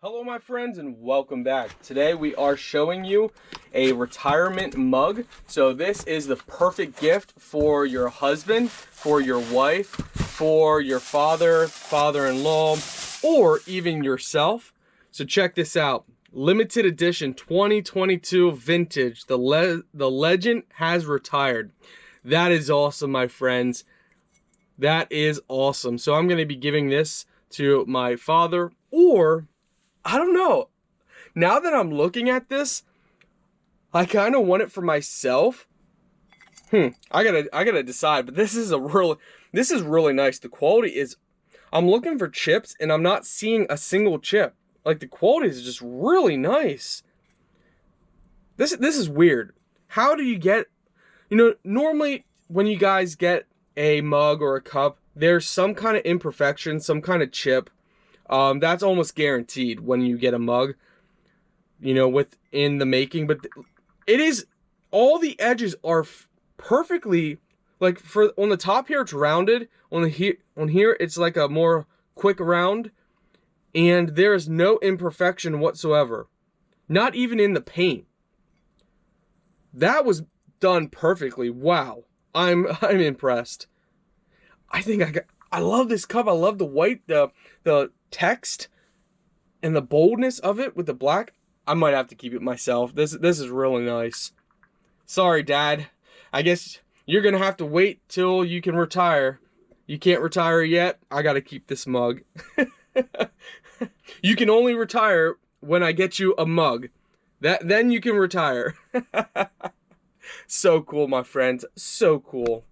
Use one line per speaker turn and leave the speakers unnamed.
Hello my friends and welcome back. Today we are showing you a retirement mug. So this is the perfect gift for your husband, for your wife, for your father, father-in-law, or even yourself. So check this out. Limited edition 2022 vintage. The legend has retired. That is awesome, my friends. That is awesome. So I'm going to be giving this to my father, or I don't know. Now that I'm looking at this, I kind of want it for myself. I gotta decide. But this is really nice. The quality is. I'm looking for chips and I'm not seeing a single chip. Like, the quality is just really nice. This is weird. How do you get? Normally when you guys get a mug or a cup, there's some kind of imperfection, some kind of chip. That's almost guaranteed when you get a mug, within the making. But it is, all the edges are perfectly, like, on the top here it's rounded, on here it's like a more quick round, and there is no imperfection whatsoever, not even in the paint. That was done perfectly. Wow, I'm impressed. I love this cup. I love the white, the text and the boldness of it with the black. I might have to keep it myself. This is really nice. Sorry, Dad. I guess you're gonna have to wait till you can retire. You can't retire yet. I gotta keep this mug. You can only retire when I get you a mug. Then you can retire. So cool, my friends. So cool.